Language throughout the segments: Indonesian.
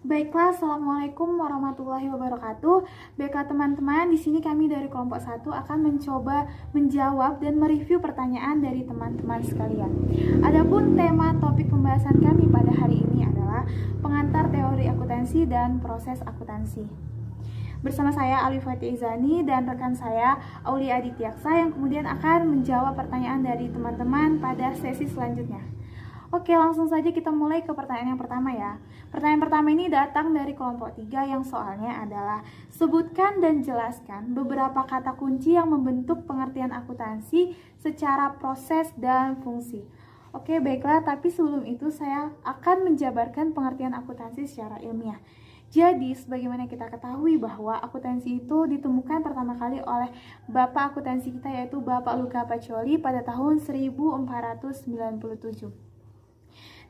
Baiklah, Assalamualaikum warahmatullahi wabarakatuh. Baiklah teman-teman, di sini kami dari kelompok 1 akan mencoba menjawab dan mereview pertanyaan dari teman-teman sekalian. Adapun tema topik pembahasan kami pada hari ini adalah pengantar teori akuntansi dan proses akuntansi. Bersama saya Alif Fatih Izani dan rekan saya Aulia Adityaksa yang kemudian akan menjawab pertanyaan dari teman-teman pada sesi selanjutnya. Oke, langsung saja kita mulai ke pertanyaan yang pertama ya. Pertanyaan pertama ini datang dari kelompok 3 yang soalnya adalah sebutkan dan jelaskan beberapa kata kunci yang membentuk pengertian akuntansi secara proses dan fungsi. Oke, baiklah, tapi sebelum itu saya akan menjabarkan pengertian akuntansi secara ilmiah. Jadi, sebagaimana kita ketahui bahwa akuntansi itu ditemukan pertama kali oleh Bapak akuntansi kita yaitu Bapak Luca Pacioli pada tahun 1497.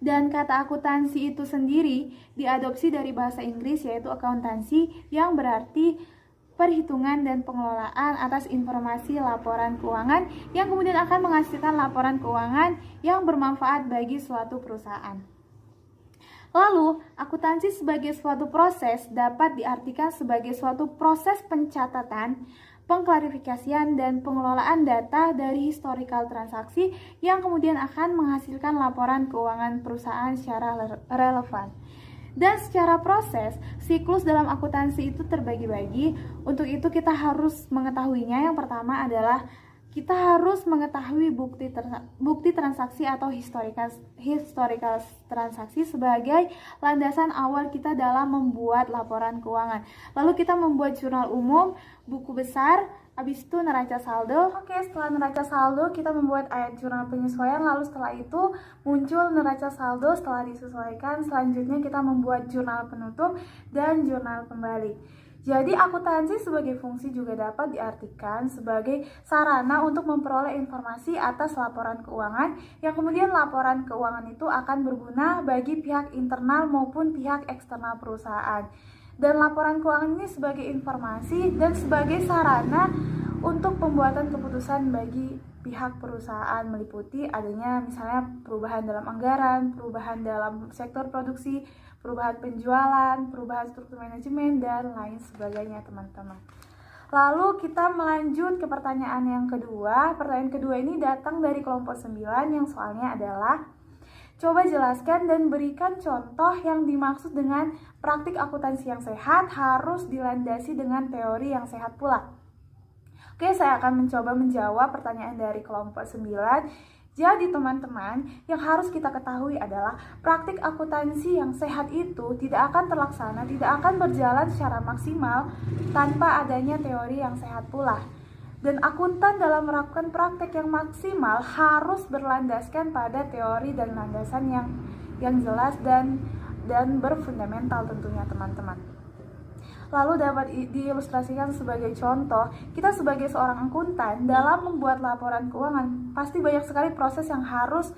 Dan kata akuntansi itu sendiri diadopsi dari bahasa Inggris yaitu accountancy yang berarti perhitungan dan pengelolaan atas informasi laporan keuangan yang kemudian akan menghasilkan laporan keuangan yang bermanfaat bagi suatu perusahaan. Lalu, akuntansi sebagai suatu proses dapat diartikan sebagai suatu proses pencatatan, pengklarifikasian, dan pengelolaan data dari historical transaksi yang kemudian akan menghasilkan laporan keuangan perusahaan secara relevan. Dan secara proses, siklus dalam akuntansi itu terbagi-bagi. Untuk itu kita harus mengetahuinya. Yang pertama adalah kita harus mengetahui bukti transaksi atau historical transaksi sebagai landasan awal kita dalam membuat laporan keuangan. Lalu kita membuat jurnal umum, buku besar, habis itu neraca saldo. Oke, setelah neraca saldo kita membuat ayat jurnal penyesuaian, lalu setelah itu muncul neraca saldo setelah disesuaikan. Selanjutnya kita membuat jurnal penutup dan jurnal kembali. Jadi akuntansi sebagai fungsi juga dapat diartikan sebagai sarana untuk memperoleh informasi atas laporan keuangan yang kemudian laporan keuangan itu akan berguna bagi pihak internal maupun pihak eksternal perusahaan. Dan laporan keuangan ini sebagai informasi dan sebagai sarana untuk pembuatan keputusan bagi pihak perusahaan meliputi adanya misalnya perubahan dalam anggaran, perubahan dalam sektor produksi, perubahan penjualan, perubahan struktur manajemen, dan lain sebagainya teman-teman. Lalu kita melanjut ke pertanyaan yang kedua. Pertanyaan kedua ini datang dari kelompok 9 yang soalnya adalah coba jelaskan dan berikan contoh yang dimaksud dengan praktik akuntansi yang sehat harus dilandasi dengan teori yang sehat pula. Oke, saya akan mencoba menjawab pertanyaan dari kelompok 9. Jadi teman-teman, yang harus kita ketahui adalah praktik akuntansi yang sehat itu tidak akan terlaksana, tidak akan berjalan secara maksimal tanpa adanya teori yang sehat pula. Dan akuntan dalam melakukan praktik yang maksimal harus berlandaskan pada teori dan landasan yang jelas dan berfundamental tentunya teman-teman. Lalu dapat diilustrasikan sebagai contoh, kita sebagai seorang akuntan dalam membuat laporan keuangan pasti banyak sekali proses yang harus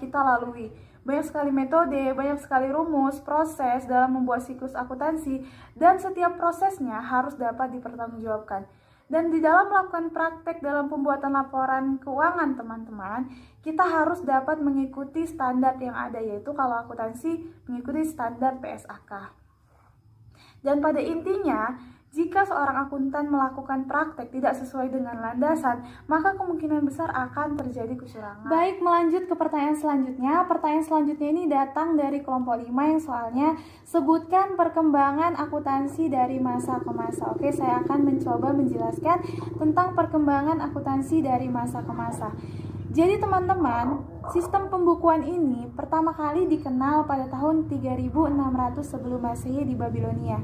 kita lalui. Banyak sekali metode, banyak sekali rumus, proses dalam membuat siklus akuntansi, dan setiap prosesnya harus dapat dipertanggungjawabkan. Dan di dalam melakukan praktek dalam pembuatan laporan keuangan teman-teman, kita harus dapat mengikuti standar yang ada, yaitu kalau akuntansi mengikuti standar PSAK. Dan pada intinya, jika seorang akuntan melakukan praktek tidak sesuai dengan landasan, maka kemungkinan besar akan terjadi kecurangan. Baik, melanjut ke pertanyaan selanjutnya. Pertanyaan selanjutnya ini datang dari kelompok 5 yang soalnya sebutkan perkembangan akuntansi dari masa ke masa. Oke, saya akan mencoba menjelaskan tentang perkembangan akuntansi dari masa ke masa. Jadi teman-teman, sistem pembukuan ini pertama kali dikenal pada tahun 3600 sebelum Masehi di Babilonia.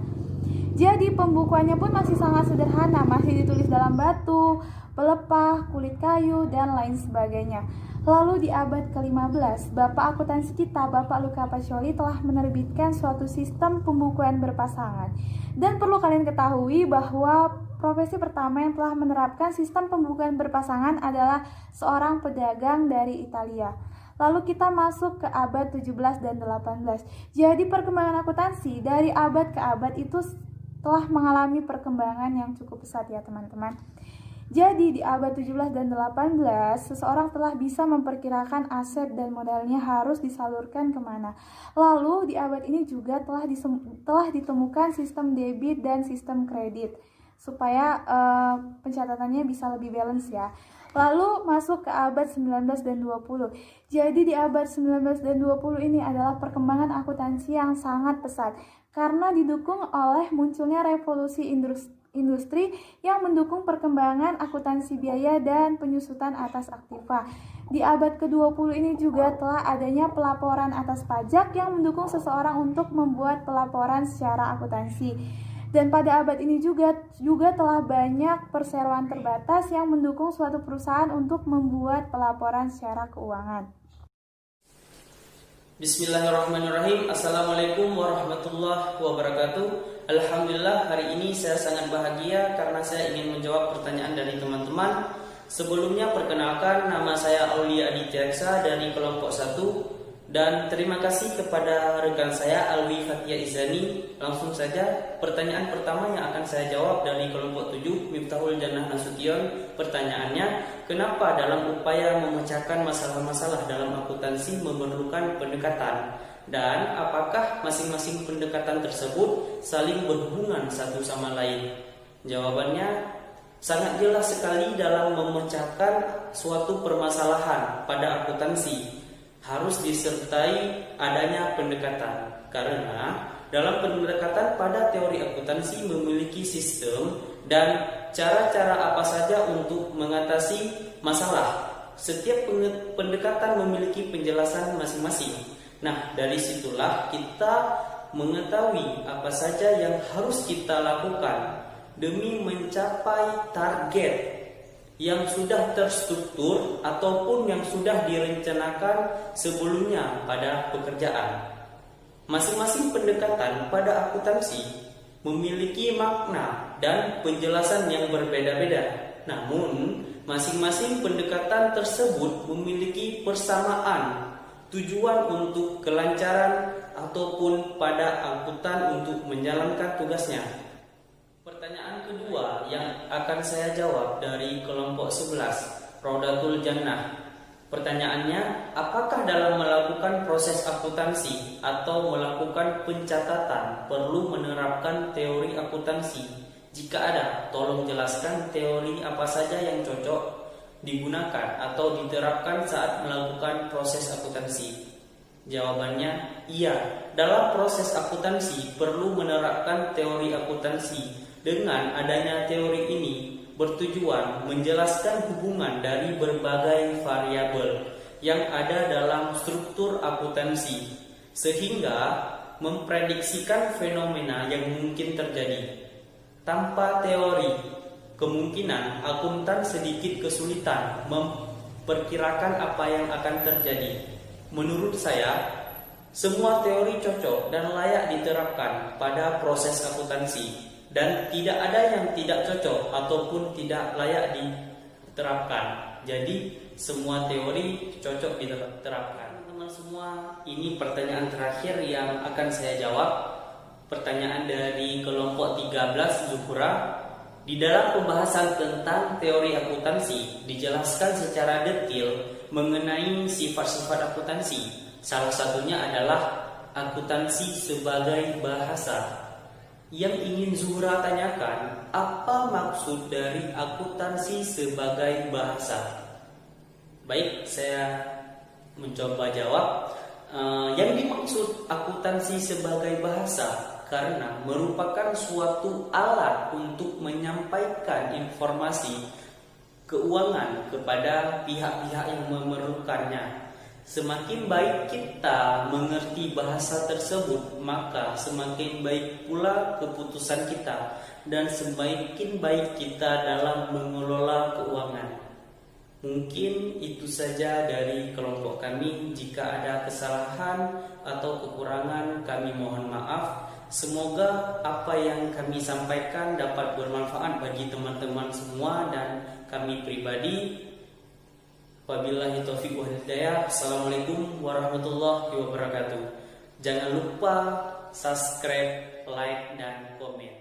Jadi pembukuannya pun masih sangat sederhana, masih ditulis dalam batu, pelepah, kulit kayu, dan lain sebagainya. Lalu di abad ke-15, Bapak akuntansi kita, Bapak Luca Pacioli telah menerbitkan suatu sistem pembukuan berpasangan. Dan perlu kalian ketahui bahwa profesi pertama yang telah menerapkan sistem pembukuan berpasangan adalah seorang pedagang dari Italia. Lalu kita masuk ke abad 17 dan 18. Jadi perkembangan akuntansi dari abad ke abad itu telah mengalami perkembangan yang cukup pesat ya teman-teman. Jadi di abad 17 dan 18, seseorang telah bisa memperkirakan aset dan modalnya harus disalurkan kemana. Lalu di abad ini juga telah ditemukan sistem debit dan sistem kredit supaya pencatatannya bisa lebih balance ya. Lalu masuk ke abad 19 dan 20. Jadi di abad 19 dan 20 ini adalah perkembangan akuntansi yang sangat pesat karena didukung oleh munculnya revolusi industri yang mendukung perkembangan akuntansi biaya dan penyusutan atas aktiva. Di abad ke-20 ini juga telah adanya pelaporan atas pajak yang mendukung seseorang untuk membuat pelaporan secara akuntansi. Dan pada abad ini juga telah banyak perseroan terbatas yang mendukung suatu perusahaan untuk membuat pelaporan secara keuangan. Bismillahirrahmanirrahim. Assalamualaikum warahmatullahi wabarakatuh. Alhamdulillah, hari ini saya sangat bahagia karena saya ingin menjawab pertanyaan dari teman-teman. Sebelumnya perkenalkan, nama saya Aulia Aditya Eksa dari kelompok 1. Dan terima kasih kepada rekan saya Alwi Fatia Izani. Langsung saja, pertanyaan pertama yang akan saya jawab dari kelompok 7, Miftahul Jannah Nasution. Pertanyaannya, kenapa dalam upaya memecahkan masalah-masalah dalam akuntansi memerlukan pendekatan? Dan apakah masing-masing pendekatan tersebut saling berhubungan satu sama lain? Jawabannya sangat jelas sekali. Dalam memecahkan suatu permasalahan pada akuntansi harus disertai adanya pendekatan, karena dalam pendekatan pada teori akuntansi memiliki sistem dan cara-cara apa saja untuk mengatasi masalah. Setiap pendekatan memiliki penjelasan masing-masing. Nah, dari situlah kita mengetahui apa saja yang harus kita lakukan demi mencapai target yang sudah terstruktur ataupun yang sudah direncanakan sebelumnya pada pekerjaan. Masing-masing pendekatan pada akuntansi memiliki makna dan penjelasan yang berbeda-beda. Namun, masing-masing pendekatan tersebut memiliki persamaan tujuan untuk kelancaran ataupun pada akuntan untuk menjalankan tugasnya. Pertanyaan kedua yang akan saya jawab dari kelompok 11, Raudatul Jannah. Pertanyaannya, apakah dalam melakukan proses akuntansi atau melakukan pencatatan perlu menerapkan teori akuntansi? Jika ada, tolong jelaskan teori apa saja yang cocok digunakan atau diterapkan saat melakukan proses akuntansi. Jawabannya, iya. Dalam proses akuntansi perlu menerapkan teori akuntansi. Dengan adanya teori ini bertujuan menjelaskan hubungan dari berbagai variabel yang ada dalam struktur akuntansi sehingga memprediksikan fenomena yang mungkin terjadi. Tanpa teori, kemungkinan akuntan sedikit kesulitan memperkirakan apa yang akan terjadi. Menurut saya, semua teori cocok dan layak diterapkan pada proses akuntansi. Dan tidak ada yang tidak cocok ataupun tidak layak diterapkan. Jadi semua teori cocok diterapkan. Teman-teman semua, ini pertanyaan terakhir yang akan saya jawab. Pertanyaan dari kelompok 13, Zuhura. Di dalam pembahasan tentang teori akuntansi dijelaskan secara detail mengenai sifat-sifat akuntansi. Salah satunya adalah akuntansi sebagai bahasa. Yang ingin Zuhra tanyakan, apa maksud dari akuntansi sebagai bahasa? Baik, saya mencoba jawab. Yang dimaksud akuntansi sebagai bahasa karena merupakan suatu alat untuk menyampaikan informasi keuangan kepada pihak-pihak yang memerlukannya. Semakin baik kita mengerti bahasa tersebut, maka semakin baik pula keputusan kita dan semakin baik kita dalam mengelola keuangan. Mungkin itu saja dari kelompok kami. Jika ada kesalahan atau kekurangan, kami mohon maaf. Semoga apa yang kami sampaikan dapat bermanfaat bagi teman-teman semua dan kami pribadi. Wabillahi taufiq wal hidayah. Assalamualaikum warahmatullahi wabarakatuh. Jangan lupa subscribe, like, dan komen.